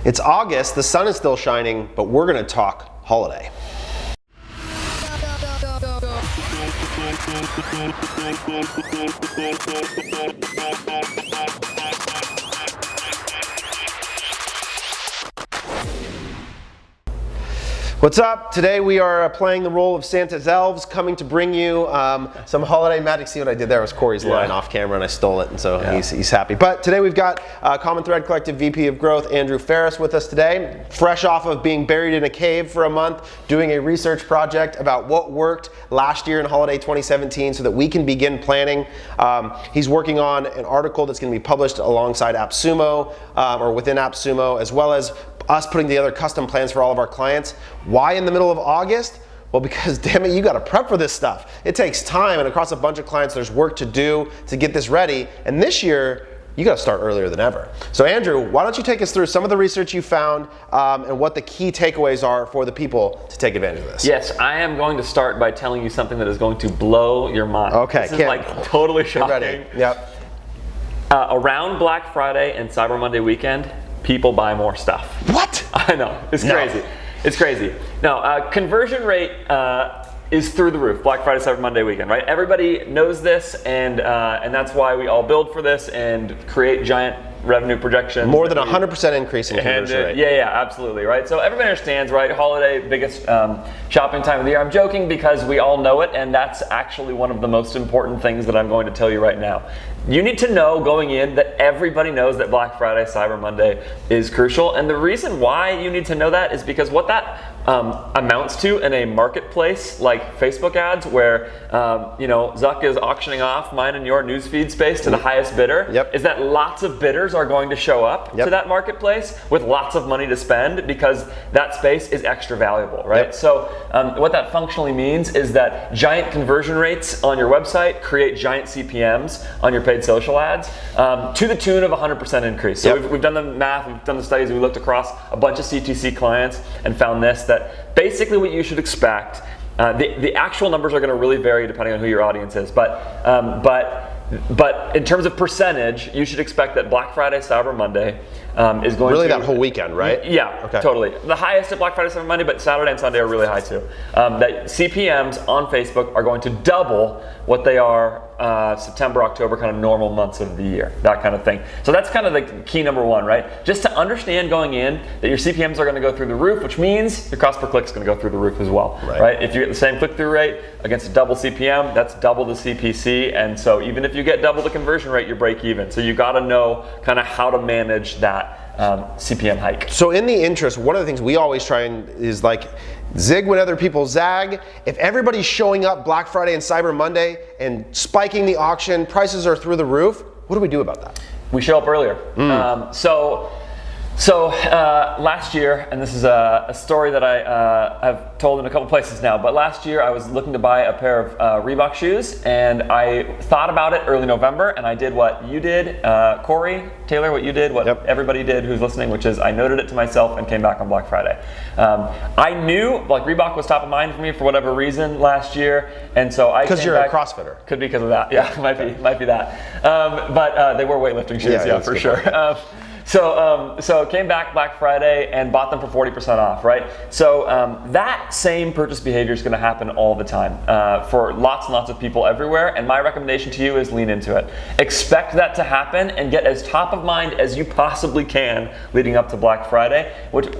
It's August, the sun is still shining, but we're going to talk holiday. What's up? Today we are playing the role of Santa's elves, coming to bring you some holiday magic. See what I did there? It was Corey's line off camera and I stole it, and so he's happy. But today we've got Common Thread Collective VP of Growth, Andrew Ferris, with us today. Fresh off of being buried in a cave for a month, doing a research project about what worked last year in holiday 2017 so that we can begin planning. He's working on an article that's going to be published alongside AppSumo, or within AppSumo, as well as us putting together custom plans for all of our clients. Why in the middle of August? Well, because damn it, you got to prep for this stuff. It takes time, and across a bunch of clients, there's work to do to get this ready. And this year, you got to start earlier than ever. So Andrew, why don't you take us through some of the research you found and what the key takeaways are for the people to take advantage of this? Yes, I am going to start by telling you something that is going to blow your mind. Okay, this is like totally shocking. Ready. Yep. Around Black Friday and Cyber Monday weekend, people buy more stuff. What? I know, it's crazy. It's crazy. No, conversion rate is through the roof. Black Friday, Cyber Monday weekend, right? Everybody knows this, and that's why we all build for this and create giant revenue projections. More than 100% increase in conversion rate. Yeah, absolutely, right? So everybody understands, right? Holiday, biggest shopping time of the year. I'm joking because we all know it, and that's actually one of the most important things that I'm going to tell you right now. You need to know going in that everybody knows that Black Friday, Cyber Monday is crucial. And the reason why you need to know that is because what that amounts to in a marketplace like Facebook ads, where Zuck is auctioning off mine and your newsfeed space to the highest bidder, is that lots of bidders are going to show up to that marketplace with lots of money to spend because that space is extra valuable, right? So what that functionally means is that giant conversion rates on your website create giant CPMs on your paid social ads to the tune of 100% increase. So we've done the math, we've done the studies, we looked across a bunch of CTC clients and found this, that basically what you should expect, the actual numbers are going to really vary depending on who your audience is, but in terms of percentage, you should expect that Black Friday, Cyber Monday is going really to... that whole weekend, right? Yeah, totally. The highest at Black Friday, Cyber Monday, but Saturday and Sunday are really high too. That CPMs on Facebook are going to double what they are September, October, kind of normal months of the year, that kind of thing. So that's kind of the key number one, right? Just to understand going in that your CPMs are going to go through the roof, which means your cost per click is going to go through the roof as well, right? If you get the same click-through rate against a double CPM, that's double the CPC, and so even if you get double the conversion rate, you break even. So you got to know kind of how to manage that CPM hike. So in the interest, one of the things we always try and is like zig when other people zag. If everybody's showing up Black Friday and Cyber Monday and spiking the auction, prices are through the roof, what do we do about that? We show up earlier. So last year, and this is a story that I've told in a couple places now, but last year I was looking to buy a pair of Reebok shoes, and I thought about it early November, and I did what you did, Corey, Taylor, what you did, what everybody did who's listening, which is I noted it to myself and came back on Black Friday. I knew like Reebok was top of mind for me for whatever reason last year, and so I because you're a CrossFitter. Could be because of that, might be that. But they were weightlifting shoes, for sure. So came back Black Friday and bought them for 40% off, right? So that same purchase behavior is going to happen all the time for lots and lots of people everywhere. And my recommendation to you is lean into it. Expect that to happen and get as top of mind as you possibly can leading up to Black Friday,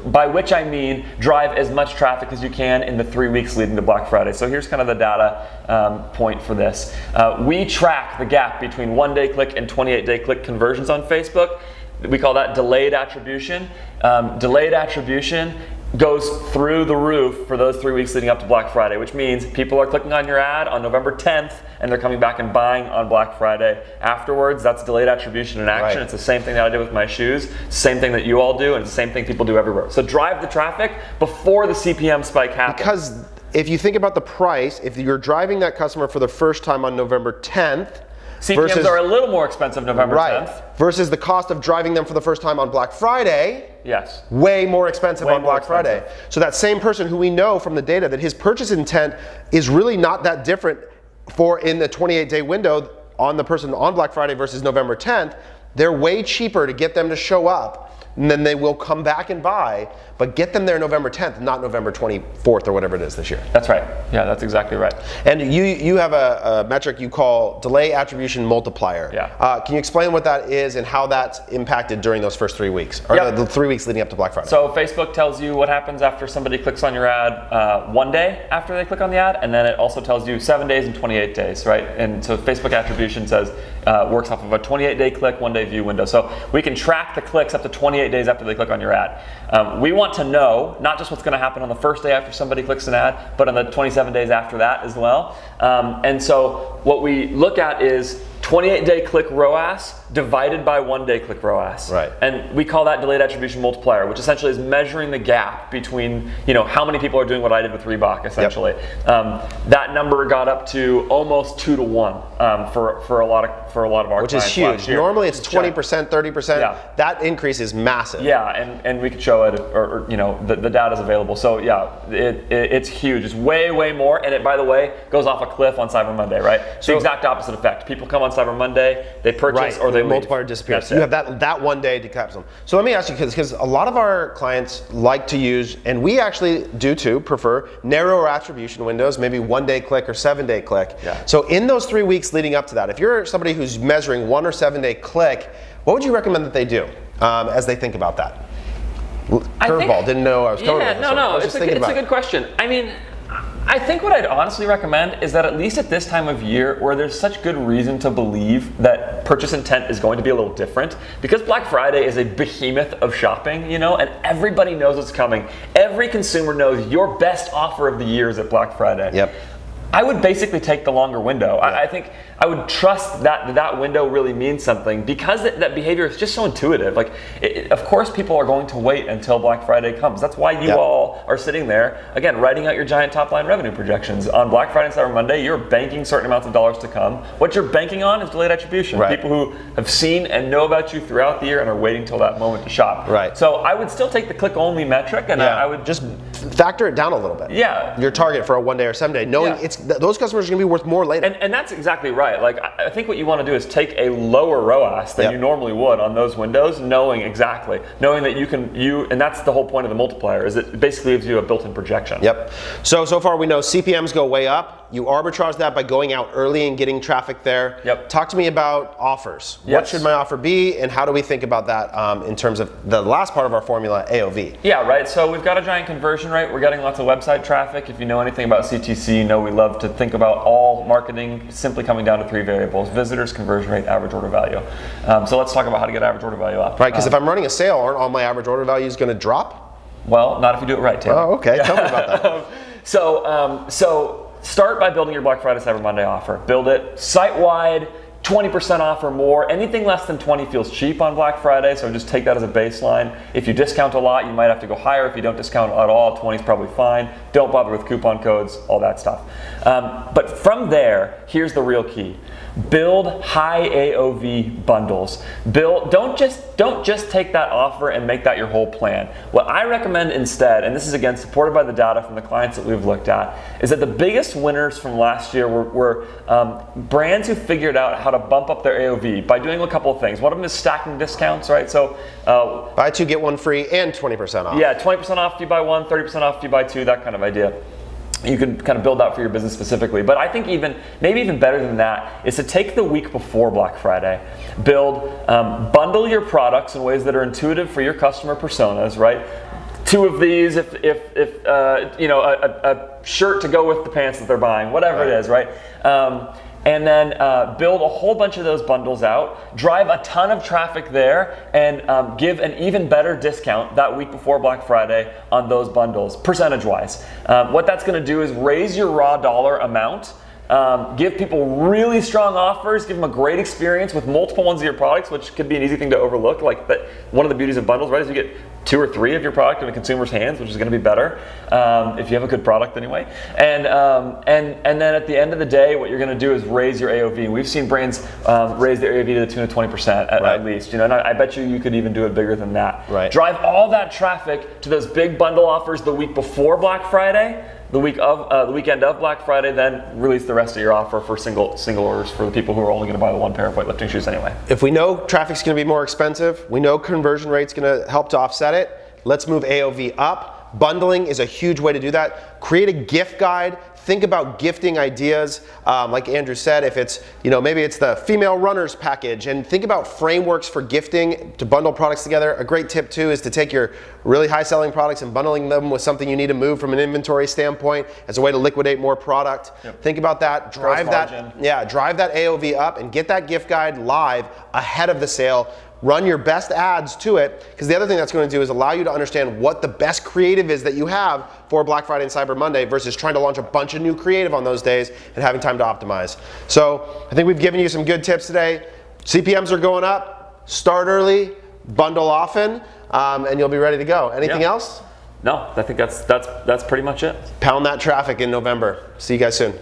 by which I mean drive as much traffic as you can in the 3 weeks leading to Black Friday. So here's kind of the data point for this. We track the gap between 1-day click and 28-day click conversions on Facebook. We call that delayed attribution. Delayed attribution goes through the roof for those 3 weeks leading up to Black Friday, which means people are clicking on your ad on November 10th and they're coming back and buying on Black Friday afterwards. That's delayed attribution in action. It's the same thing that I did with my shoes, same thing that you all do, and it's the same thing people do everywhere. So drive the traffic before the CPM spike happens. Because if you think about the price, if you're driving that customer for the first time on November 10th, CPMs are a little more expensive November 10th. Versus the cost of driving them for the first time on Black Friday. Yes. Way more expensive on Black Friday. So that same person who we know from the data that his purchase intent is really not that different for in the 28-day window on the person on Black Friday versus November 10th, they're way cheaper to get them to show up and then they will come back and buy, but get them there November 10th, not November 24th or whatever it is this year. That's right. Yeah, that's exactly right. And you have a metric you call delay attribution multiplier. Yeah. Can you explain what that is and how that's impacted during those first 3 weeks, or the 3 weeks leading up to Black Friday? So Facebook tells you what happens after somebody clicks on your ad 1 day after they click on the ad, and then it also tells you 7 days and 28 days, right? And so Facebook attribution says works off of a 28-day click, 1-day view window. So we can track the clicks up to 28 days after they click on your ad. We want to know not just what's going to happen on the first day after somebody clicks an ad, but on the 27 days after that as well. And so what we look at is 28-day click ROAS divided by 1-day click ROAS. Right. And we call that delayed attribution multiplier, which essentially is measuring the gap between, how many people are doing what I did with Reebok, essentially. That number got up to almost 2 to 1 for a lot of our which clients is huge. last year. Normally it's 20%, 30%. Yeah. That increase is massive. Yeah, and we could show it, or the data is available. So yeah, it's huge. It's way more, and it, by the way, goes off a cliff on Cyber Monday, right? So the exact opposite effect. People come on Cyber Monday, they purchase, or they the multiplier disappears. So you have that 1 day to capture them. So let me ask you, because a lot of our clients like to use, and we actually do too, prefer narrower attribution windows, maybe 1-day click or 7-day click. Yeah. So in those 3 weeks leading up to that, if you're somebody who's measuring 1 or 7-day click, what would you recommend that they do as they think about that? Curveball, didn't know I was coming with this. No, it's a good question. I mean, I think what I'd honestly recommend is that at least at this time of year, where there's such good reason to believe that purchase intent is going to be a little different, because Black Friday is a behemoth of shopping, and everybody knows it's coming. Every consumer knows your best offer of the year is at Black Friday. Yep. I would basically take the longer window. Yeah. I think I would trust that window really means something, because that behavior is just so intuitive. Of course people are going to wait until Black Friday comes. That's why you all are sitting there, again, writing out your giant top line revenue projections. On Black Friday and Cyber Monday, you're banking certain amounts of dollars to come. What you're banking on is delayed attribution. Right. People who have seen and know about you throughout the year and are waiting till that moment to shop. Right. So I would still take the click only metric, and I would just factor it down a little bit. Yeah. Your target for a 1-day or 7-day, knowing those customers are going to be worth more later. And that's exactly right. I think what you want to do is take a lower ROAS than you normally would on those windows, knowing that and that's the whole point of the multiplier, is it basically gives you a built-in projection. Yep. So far we know CPMs go way up. You arbitrage that by going out early and getting traffic there. Yep. Talk to me about offers. Yes. What should my offer be, and how do we think about that in terms of the last part of our formula, AOV? Yeah, right. So we've got a giant conversion rate. We're getting lots of website traffic. If you know anything about CTC, you know we love to think about all marketing simply coming down to 3 variables: visitors, conversion rate, average order value. So let's talk about how to get average order value up. Right, because if I'm running a sale, aren't all my average order values going to drop? Well, not if you do it right, Taylor. Oh, okay. Tell me about that. So start by building your Black Friday Cyber Monday offer. Build it site-wide, 20% off or more. Anything less than 20 feels cheap on Black Friday, so just take that as a baseline. If you discount a lot, you might have to go higher. If you don't discount at all, 20 is probably fine. Don't bother with coupon codes, all that stuff. But from there, here's the real key. Build high AOV bundles. Don't just take that offer and make that your whole plan. What I recommend instead, and this is again supported by the data from the clients that we've looked at, is that the biggest winners from last year were brands who figured out how to bump up their AOV by doing a couple of things. One of them is stacking discounts, right? So buy 2, get 1 free, and 20% off. Yeah, 20% off if you buy 1, 30% off if you buy 2, that kind of idea. You can kind of build out for your business specifically. But I think maybe even better than that is to take the week before Black Friday, bundle your products in ways that are intuitive for your customer personas, right? 2 of these, if a shirt to go with the pants that they're buying, whatever it is, right? And then build a whole bunch of those bundles out, drive a ton of traffic there, and give an even better discount that week before Black Friday on those bundles, percentage-wise. What that's going to do is raise your raw dollar amount, give people really strong offers, give them a great experience with multiple ones of your products, which could be an easy thing to overlook. One of the beauties of bundles, right, is you get 2 or 3 of your product in a consumer's hands, which is going to be better if you have a good product anyway. And then at the end of the day, what you're going to do is raise your AOV. And we've seen brands raise their AOV to the tune of 20% at least. And I bet you could even do it bigger than that. Right. Drive all that traffic to those big bundle offers the week before Black Friday. the weekend of Black Friday, then release the rest of your offer for single orders for the people who are only going to buy the one pair of weightlifting shoes anyway. If we know traffic's going to be more expensive, we know conversion rate's going to help to offset it, let's move AOV up. Bundling is a huge way to do that. Create a gift guide. Think about gifting ideas. Like Andrew said, if it's, maybe it's the female runners package, and think about frameworks for gifting to bundle products together. A great tip too is to take your really high selling products and bundling them with something you need to move from an inventory standpoint as a way to liquidate more product. Yep. Think about that. Drive that AOV up and get that gift guide live ahead of the sale. Run your best ads to it, because the other thing that's going to do is allow you to understand what the best creative is that you have for Black Friday and Cyber Monday versus trying to launch a bunch of new creative on those days and having time to optimize. So I think we've given you some good tips today. CPMs are going up. Start early, bundle often, and you'll be ready to go. Anything else? No, I think that's pretty much it. Pound that traffic in November. See you guys soon.